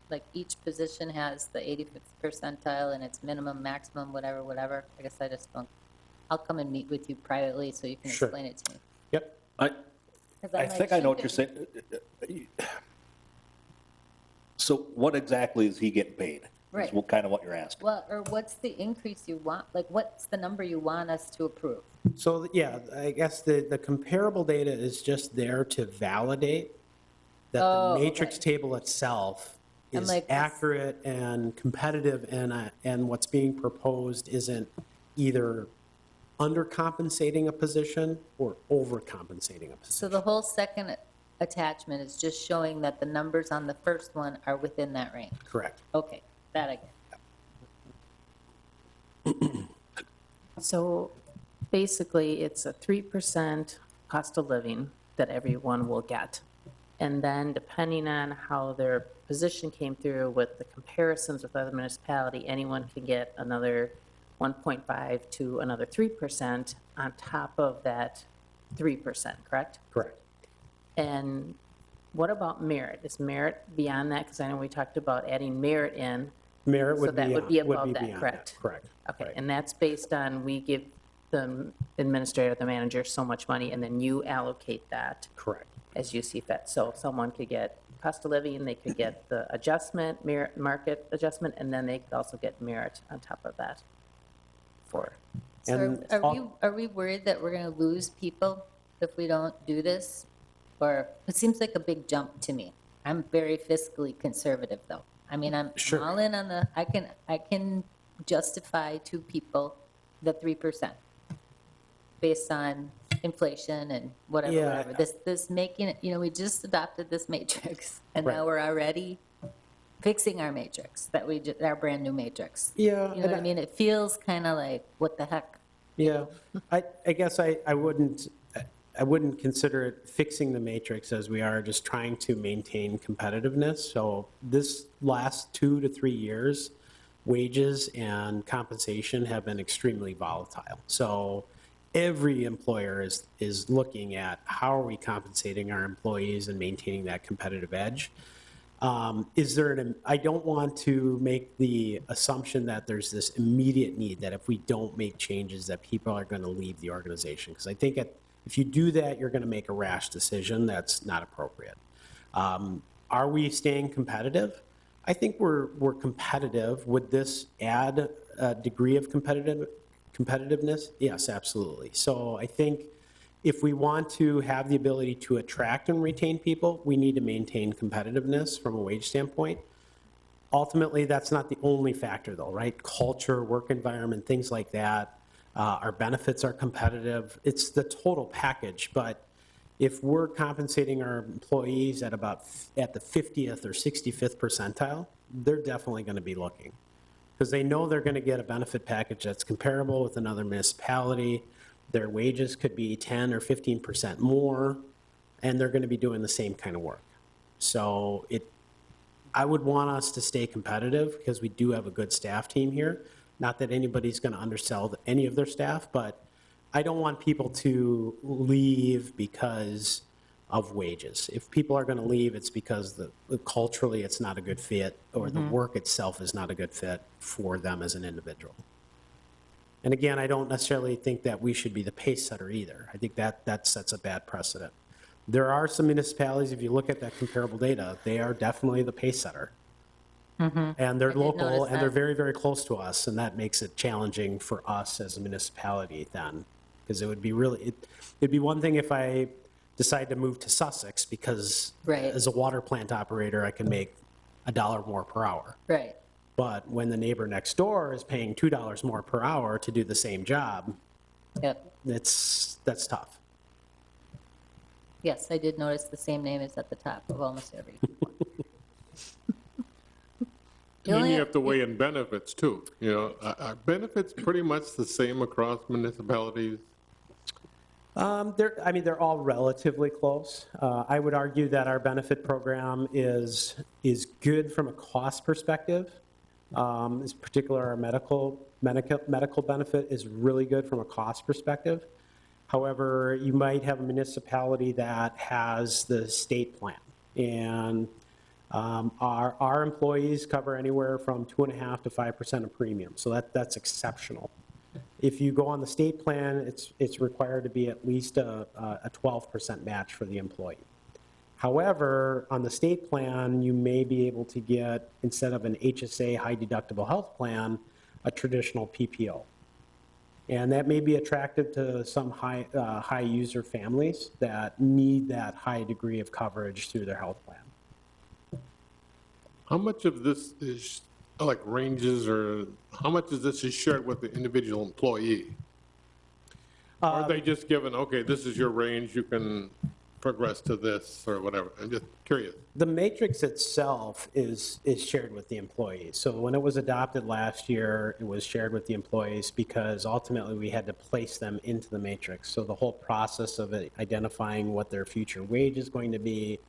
Speaker 7: position has the 85th percentile and its minimum, maximum, whatever, I guess I just don't, I'll come and meet with you privately so you can
Speaker 5: Sure.
Speaker 7: explain it to me.
Speaker 5: Yep.
Speaker 7: 'Cause I'm
Speaker 2: I
Speaker 7: like,
Speaker 2: think I know what you're
Speaker 7: shouldn't
Speaker 2: saying. So what exactly is he getting paid?
Speaker 7: Right.
Speaker 2: Is what kind of what you're asking.
Speaker 7: Well, or what's the increase you want, like, what's the number you want us to approve?
Speaker 5: So, yeah, I guess the comparable data is just there to validate that
Speaker 7: Oh,
Speaker 5: the matrix
Speaker 7: okay.
Speaker 5: table itself
Speaker 7: I'm
Speaker 5: is
Speaker 7: like, this-
Speaker 5: accurate and competitive, and what's being proposed isn't either undercompensating a position or overcompensating a position.
Speaker 7: So the whole second attachment is just showing that the numbers on the first one are within that range?
Speaker 5: Correct.
Speaker 7: Okay, that I get.
Speaker 4: So basically, it's a 3% cost of living that everyone will get. And then depending on how their position came through with the comparisons with other municipality, anyone can get another 1.5 to another 3% on top of that 3%, correct?
Speaker 5: Correct.
Speaker 4: And what about merit? Is merit beyond that? Because I know we talked about adding merit in.
Speaker 5: Merit
Speaker 4: So
Speaker 5: would be
Speaker 4: that would be above
Speaker 5: beyond
Speaker 4: that, correct?
Speaker 5: Correct.
Speaker 4: Okay,
Speaker 5: Right.
Speaker 4: and that's based on, we give the administrator, the manager, so much money, and then you allocate that
Speaker 5: Correct.
Speaker 4: as you see fit. So someone could get cost of living, they could get the adjustment, merit, market adjustment, and then they could also get merit on top of that for.
Speaker 7: So
Speaker 5: And
Speaker 7: are we worried that we're going to lose people if we don't do this? Or, it seems like a big jump to me. I'm very fiscally conservative, though. I mean, I'm
Speaker 5: Sure.
Speaker 7: all in on the, I can justify to people the 3% based on inflation and whatever,
Speaker 5: Yeah.
Speaker 7: whatever. This making it, we just adopted this matrix, and now
Speaker 5: Right.
Speaker 7: we're already fixing our matrix, our brand-new matrix.
Speaker 5: Yeah.
Speaker 7: You know what I mean? It feels kind of like, what the heck?
Speaker 5: Yeah, I guess I wouldn't consider it fixing the matrix as we are just trying to maintain competitiveness. So this last 2 to 3 years, wages and compensation have been extremely volatile. So every employer is looking at how are we compensating our employees and maintaining that competitive edge. I don't want to make the assumption that there's this immediate need that if we don't make changes that people are going to leave the organization. Because I think if you do that, you're going to make a rash decision that's not appropriate. Are we staying competitive? I think we're competitive. Would this add a degree of competitiveness? Yes, absolutely. So I think if we want to have the ability to attract and retain people, we need to maintain competitiveness from a wage standpoint. Ultimately, that's not the only factor though, right? Culture, work environment, things like that. Our benefits are competitive. It's the total package. But if we're compensating our employees at the 50th or 65th percentile, they're definitely going to be looking because they know they're going to get a benefit package that's comparable with another municipality. Their wages could be 10 or 15% more, and they're going to be doing the same kind of work. So I would want us to stay competitive because we do have a good staff team here. Not that anybody's going to undersell any of their staff, but I don't want people to leave because of wages. If people are going to leave, it's because culturally it's not a good fit or the work itself is not a good fit for them as an individual. And again, I don't necessarily think that we should be the pace setter either. I think that sets a bad precedent. There are some municipalities, if you look at that comparable data, they are definitely the pace setter. And they're
Speaker 7: I did
Speaker 5: local,
Speaker 7: notice
Speaker 5: and they're
Speaker 7: that.
Speaker 5: very, very close to us, and that makes it challenging for us as a municipality then. Because it would be it'd be one thing if I decide to move to Sussex, because
Speaker 7: Right.
Speaker 5: as a water plant operator, I can make $1 more per hour.
Speaker 7: Right.
Speaker 5: But when the neighbor next door is paying $2 more per hour to do the same job,
Speaker 7: Yep.
Speaker 5: that's tough.
Speaker 7: Yes, I did notice the same name is at the top of almost every.
Speaker 6: And then
Speaker 7: only-
Speaker 6: you have to weigh in benefits too, are benefits pretty much the same across municipalities?
Speaker 5: They're all relatively close. I would argue that our benefit program is good from a cost perspective. In particular, our medical benefit is really good from a cost perspective. However, you might have a municipality that has the state plan, and our employees cover anywhere from 2.5% to 5% of premium, so that's exceptional. If you go on the state plan, it's required to be at least a 12% match for the employee. However, on the state plan, you may be able to get, instead of an HSA high deductible health plan, a traditional PPO. And that may be attractive to some high user families that need that high degree of coverage through their health plan.
Speaker 6: How much of this is like ranges, or how much of this is shared with the individual employee? Or are they just given, okay, this is your range, you can progress to this or whatever? I'm just curious.
Speaker 5: The matrix itself is shared with the employees. So when it was adopted last year, it was shared with the employees because ultimately we had to place them into the matrix. So the whole process of identifying what their future wage is going to be,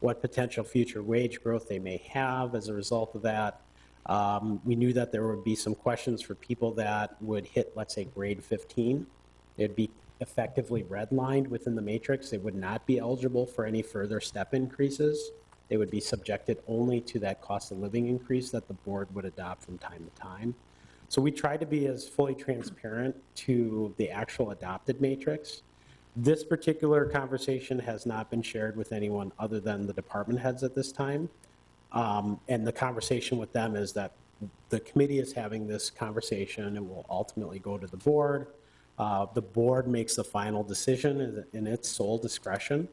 Speaker 5: what potential future wage growth they may have as a result of that. We knew that there would be some questions for people that would hit, let's say, grade 15. They'd be effectively redlined within the matrix. They would not be eligible for any further step increases. They would be subjected only to that cost of living increase that the board would adopt from time to time. So we tried to be as fully transparent to the actual adopted matrix. This particular conversation has not been shared with anyone other than the department heads at this time. And the conversation with them is that the committee is having this conversation and will ultimately go to the board. The board makes the final decision in its sole discretion.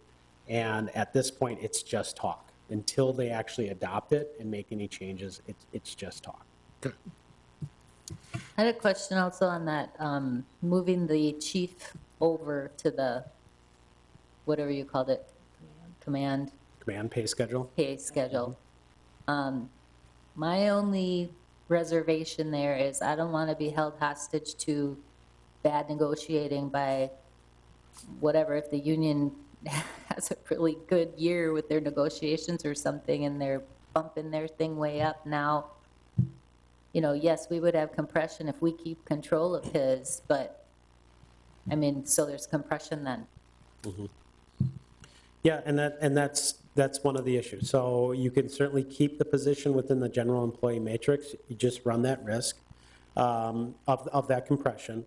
Speaker 5: And at this point, it's just talk. Until they actually adopt it and make any changes, it's just talk.
Speaker 6: Okay.
Speaker 7: I had a question also on that, moving the chief over to the, whatever you called it, command
Speaker 5: Pay schedule.
Speaker 7: pay schedule. My only reservation there is I don't want to be held hostage to bad negotiating by whatever, if the union has a really good year with their negotiations or something and they're bumping their thing way up now. Yes, we would have compression if we keep control of his, but, so there's compression then.
Speaker 5: Yeah, and that's one of the issues. So you can certainly keep the position within the general employee matrix. You just run that risk of that compression.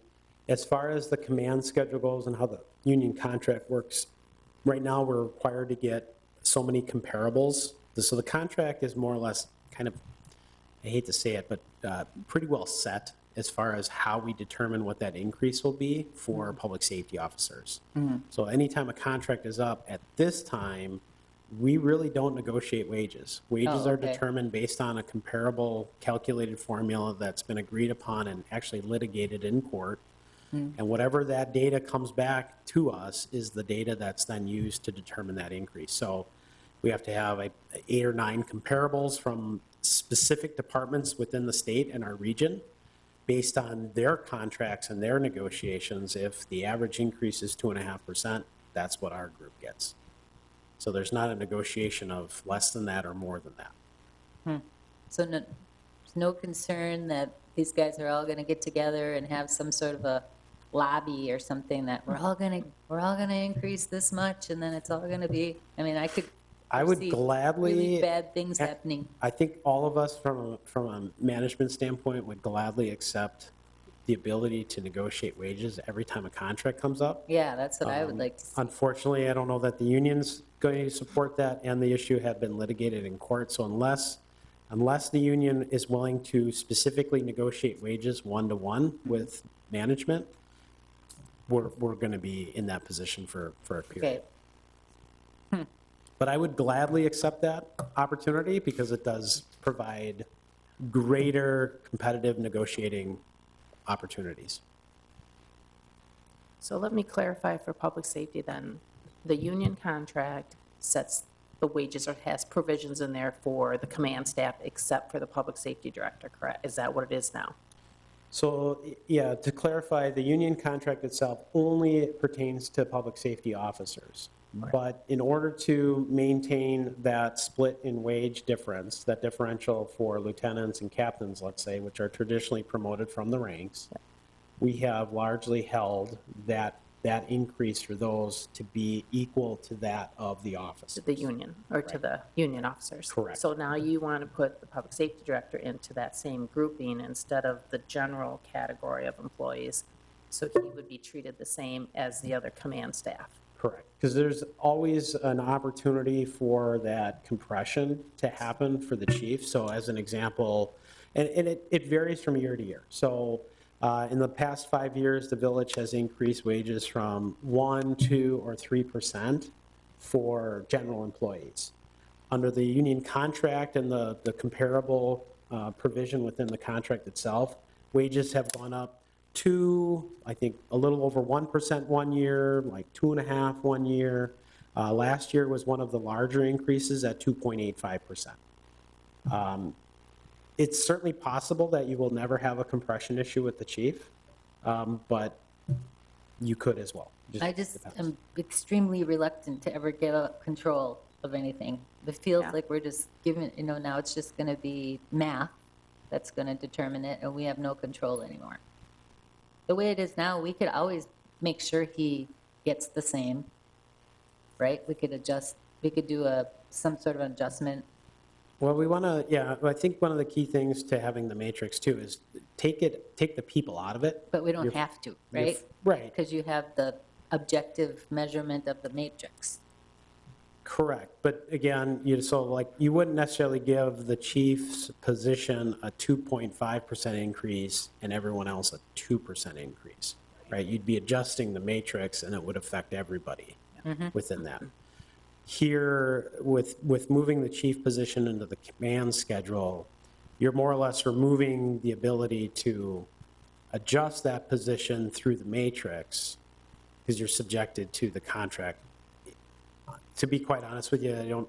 Speaker 5: As far as the command schedule goes and how the union contract works, right now we're required to get so many comparables. So the contract is more or less kind of, I hate to say it, but pretty well set as far as how we determine what that increase will be for public safety officers. So anytime a contract is up at this time, we really don't negotiate wages. Wages are
Speaker 7: okay.
Speaker 5: determined based on a comparable calculated formula that's been agreed upon and actually litigated in court. And whatever that data comes back to us is the data that's then used to determine that increase. So we have to have 8 or 9 comparables from specific departments within the state and our region based on their contracts and their negotiations. If the average increase is 2.5%, that's what our group gets. So there's not a negotiation of less than that or more than that.
Speaker 7: So there's no concern that these guys are all going to get together and have some sort of a lobby or something that we're all going to increase this much and then it's all going to be, I
Speaker 5: would
Speaker 7: foresee
Speaker 5: gladly
Speaker 7: really bad things happening.
Speaker 5: I think all of us from a management standpoint would gladly accept the ability to negotiate wages every time a contract comes up.
Speaker 7: Yeah, that's what I would like to see.
Speaker 5: Unfortunately, I don't know that the union's going to support that, and the issue had been litigated in court. So unless the union is willing to specifically negotiate wages one-to-one with management, we're going to be in that position for a period.
Speaker 7: Okay.
Speaker 5: But I would gladly accept that opportunity because it does provide greater competitive negotiating opportunities.
Speaker 4: So let me clarify for public safety then. The union contract sets the wages has provisions in there for the command staff except for the public safety director, correct? Is that what it is now?
Speaker 5: So, yeah, to clarify, the union contract itself only pertains to public safety officers. But in order to maintain that split in wage difference, that differential for lieutenants and captains, let's say, which are traditionally promoted from the ranks, we have largely held that increase for those to be equal to that of the officers.
Speaker 4: To the union, or to the union officers?
Speaker 5: Correct.
Speaker 4: So now you want to put the public safety director into that same grouping instead of the general category of employees, so he would be treated the same as the other command staff?
Speaker 5: Correct, because there's always an opportunity for that compression to happen for the chief. So as an example, and it varies from year to year. So in the past 5 years, the village has increased wages from 1%, 2%, or 3% for general employees. Under the union contract and the comparable provision within the contract itself, wages have gone up to, I think, a little over 1% one year, like 2.5% one year. Last year was one of the larger increases at 2.85%. It's certainly possible that you will never have a compression issue with the chief, but you could as well.
Speaker 7: I just
Speaker 5: depends.
Speaker 7: am extremely reluctant to ever give up control of anything. It feels
Speaker 4: Yeah.
Speaker 7: like we're just giving, now it's just going to be math that's going to determine it, and we have no control anymore. The way it is now, we could always make sure he gets the same, right? We could adjust, we could do some sort of adjustment.
Speaker 5: Well, we want to, yeah, I think one of the key things to having the matrix too is take the people out of it.
Speaker 7: But we don't
Speaker 5: You're-
Speaker 7: have to,
Speaker 5: you're-
Speaker 7: right?
Speaker 5: Right,
Speaker 7: Because you have the objective measurement of the matrix.
Speaker 5: correct. But again, you wouldn't necessarily give the chief's position a 2.5% increase and everyone else a 2% increase, right? You'd be adjusting the matrix and it would affect everybody within that. Here, with moving the chief position into the command schedule, you're more or less removing the ability to adjust that position through the matrix because you're subjected to the contract. To be quite honest with you,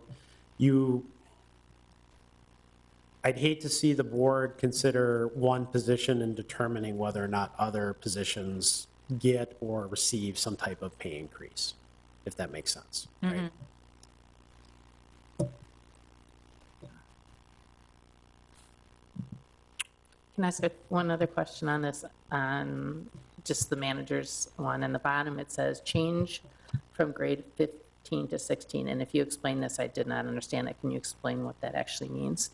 Speaker 5: I'd hate to see the board consider one position in determining whether or not other positions get or receive some type of pay increase, if that makes sense, right?
Speaker 4: Can I ask one other question on this, on just the manager's one? In the bottom, it says change from grade 15 to 16. And if you explain this, I did not understand it. Can you explain what that actually means?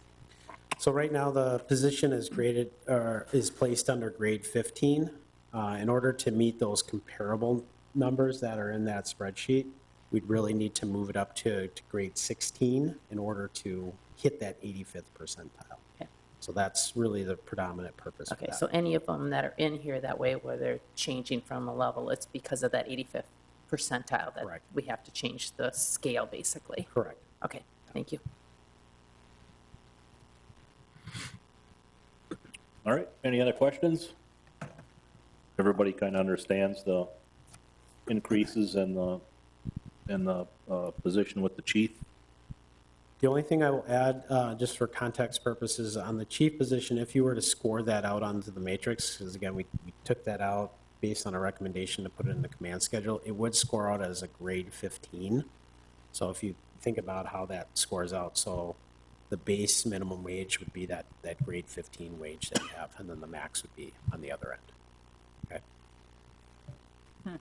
Speaker 5: So right now, the position is graded, or is placed under grade 15. In order to meet those comparable numbers that are in that spreadsheet, we'd really need to move it up to grade 16 in order to hit that 85th percentile.
Speaker 4: Okay.
Speaker 5: So that's really the predominant purpose of
Speaker 4: Okay,
Speaker 5: that.
Speaker 4: so any of them that are in here that way, where they're changing from a level, it's because of that 85th percentile that
Speaker 5: Correct.
Speaker 4: we have to change the scale, basically.
Speaker 5: Correct.
Speaker 4: Okay, thank you.
Speaker 2: All right, any other questions? Everybody kind of understands the increases in the position with the chief?
Speaker 5: The only thing I will add, just for context purposes, on the chief position, if you were to score that out onto the matrix, because again, we took that out based on a recommendation to put it in the command schedule, it would score out as a grade 15. So if you think about how that scores out, so the base minimum wage would be that grade 15 wage that you have, and then the max would be on the other end. Okay?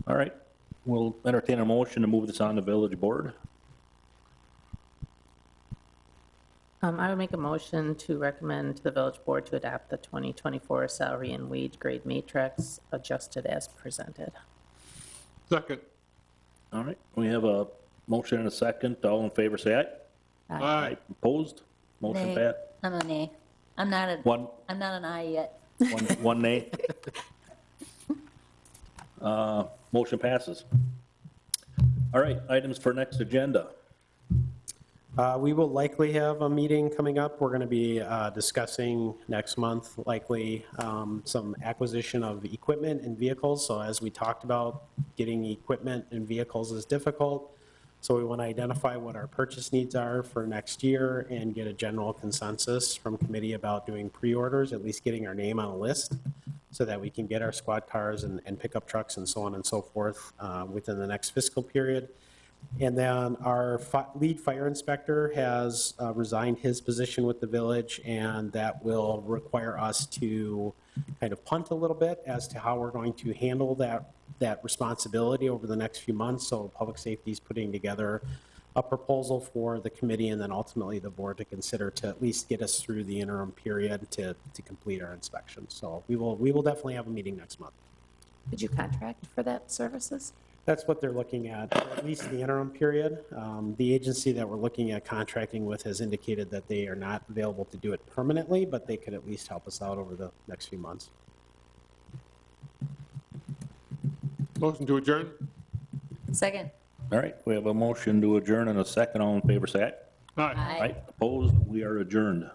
Speaker 2: All right, we'll entertain a motion to move this on the village board.
Speaker 4: I would make a motion to recommend to the village board to adopt the 2024 salary and wage grade matrix adjusted as presented.
Speaker 6: Second.
Speaker 2: All right, we have a motion and a second. All in favor, say aye.
Speaker 6: Aye.
Speaker 2: Opposed? Motion
Speaker 7: Nay.
Speaker 2: passed.
Speaker 7: I'm a nay. I'm not an aye yet.
Speaker 2: One nay. Motion passes. All right, items for next agenda.
Speaker 5: We will likely have a meeting coming up. We're going to be discussing next month, likely, some acquisition of equipment and vehicles. So as we talked about, getting equipment and vehicles is difficult. So we want to identify what our purchase needs are for next year and get a general consensus from committee about doing pre-orders, at least getting our name on a list, so that we can get our squad cars and pickup trucks and so on and so forth within the next fiscal period. And then our lead fire inspector has resigned his position with the village, and that will require us to kind of punt a little bit as to how we're going to handle that responsibility over the next few months. So public safety is putting together a proposal for the committee and then ultimately the board to consider to at least get us through the interim period to complete our inspection. So we will definitely have a meeting next month.
Speaker 4: Did you contract for that services?
Speaker 5: That's what they're looking at least the interim period. The agency that we're looking at contracting with has indicated that they are not available to do it permanently, but they could at least help us out over the next few months.
Speaker 6: Motion to adjourn?
Speaker 7: Second.
Speaker 2: All right, we have a motion to adjourn and a second. All in favor, say aye.
Speaker 6: Aye.
Speaker 2: Aye. Opposed? We are adjourned.